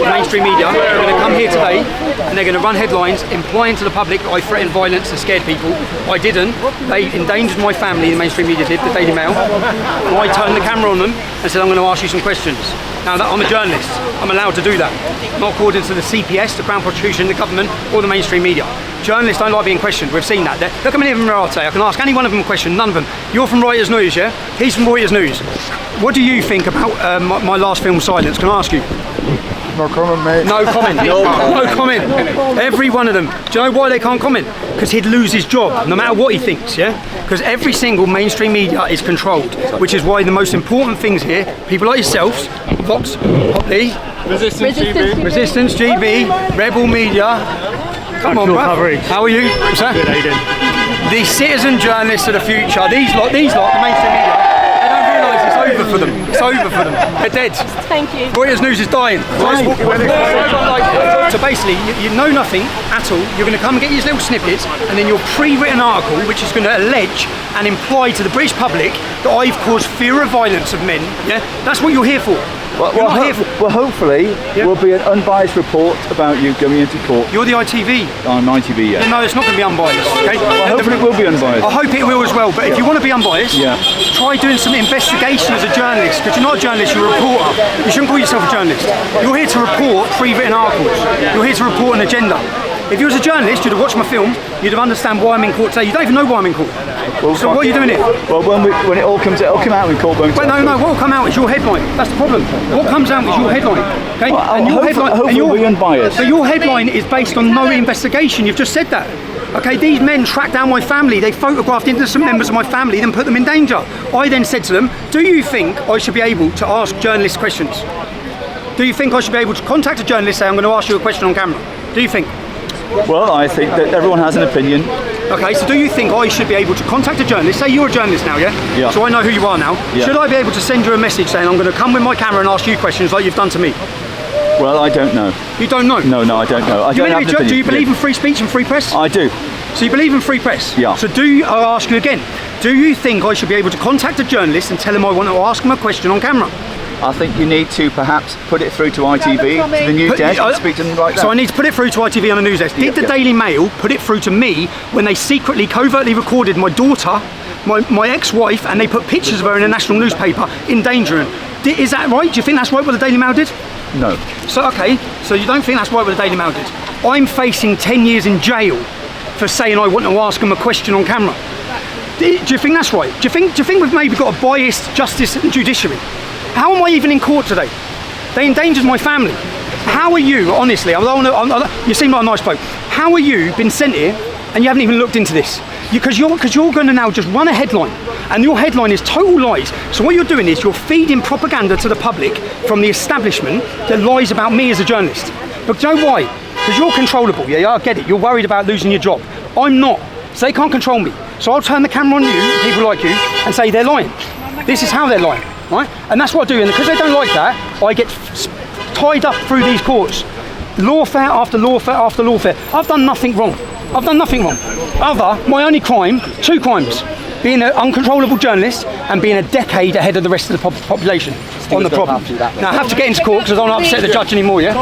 mainstream media are going to come here today and they're going to run headlines implying to the public that I threatened violence and scared people. I didn't. They endangered my family, the mainstream media did, the Daily Mail. And I turned the camera on them and said, I'm going to ask you some questions. Now, I'm a journalist. I'm allowed to do that. Not according to the CPS, the Crown Prosecution, the government, or the mainstream media. Journalists don't like being questioned. We've seen that. Look how many of them are today. I can ask any one of them a question, none of them. You're from Reuters News, yeah? He's from Reuters News. What do you think about my last film, Silence? Can I ask you? No comment, mate. No comment. No comment. Every one of them. Do you know why they can't comment? Because he'd lose his job, no matter what he thinks, yeah? Because every single mainstream media is controlled, which is why the most important things here, people like yourselves, Vox, Hotley, Resistance GB, Rebel Media. Come on, bruv. How are you? What's that? Good, how you doing? The citizen journalists of the future, these lot, the mainstream media, they don't realise it's over for them. It's over for them. They're dead. Thank you. Reuters News is dying. So basically, you know nothing at all. You're going to come and get these little snippets, and then your pre-written article, which is going to allege and imply to the British public that I've caused fear of violence of men. Yeah, that's what you're here for. Well, hopefully, will be an unbiased report about you going into court. You're the ITV. I'm ITV, yeah. No, it's not going to be unbiased. Okay? Well, hopefully it will be unbiased. I hope it will as well, but if you want to be unbiased, try doing some investigation as a journalist, because you're not a journalist, you're a reporter. You shouldn't call yourself a journalist. You're here to report pre-written articles. You're here to report an agenda. If you was a journalist, you'd have watched my film, you'd have understand why I'm in court today. You don't even know why I'm in court. Well, so what are you doing here? Well, when it all comes out, it'll come out in court. No, what will come out is your headline. That's the problem. What comes out is your headline. Okay? Well, and your headline, hopefully will be unbiased. But your headline is based on no investigation. You've just said that. Okay, these men tracked down my family. They photographed innocent members of my family, then put them in danger. I then said to them, do you think I should be able to ask journalists questions? Do you think I should be able to contact a journalist and say, I'm going to ask you a question on camera? Do you think? Well, I think that everyone has an opinion. Okay, so do you think I should be able to contact a journalist? Say you're a journalist now, yeah? Yeah. So I know who you are now. Yeah. Should I be able to send you a message saying I'm going to come with my camera and ask you questions like you've done to me? Well, I don't know. You don't know? No, I don't know. Do you believe in free speech and free press? I do. So you believe in free press? Yeah. So I'll ask you again, do you think I should be able to contact a journalist and tell him I want to ask him a question on camera? I think you need to perhaps put it through to ITV, to the news desk, and speak to them like that. So I need to put it through to ITV on the news desk. Did the Daily Mail put it through to me when they secretly, covertly recorded my daughter, my ex-wife, and they put pictures of her in a national newspaper endangering? Is that right? Do you think that's right what the Daily Mail did? No. So, okay, so you don't think that's right what the Daily Mail did? I'm facing 10 years in jail for saying I want to ask them a question on camera. Do you think that's right? Do you think we've maybe got a biased justice and judiciary? How am I even in court today? They endangered my family. How are you, honestly, you seem like a nice bloke. How are you been sent here and you haven't even looked into this? Because you're going to now just run a headline, and your headline is total lies. So what you're doing is you're feeding propaganda to the public from the establishment that lies about me as a journalist. But do you know why? Because you're controllable, yeah, I get it. You're worried about losing your job. I'm not. So they can't control me. So I'll turn the camera on you, people like you, and say they're lying. This is how they're lying. Right? And that's what I do, and because they don't like that, I get tied up through these courts. Lawfare after lawfare after lawfare. I've done nothing wrong. I've done nothing wrong. My only crime, 2 crimes. Being an uncontrollable journalist and being a decade ahead of the rest of the population on the problem. Now I have to get into court because I don't want to upset the judge anymore, yeah?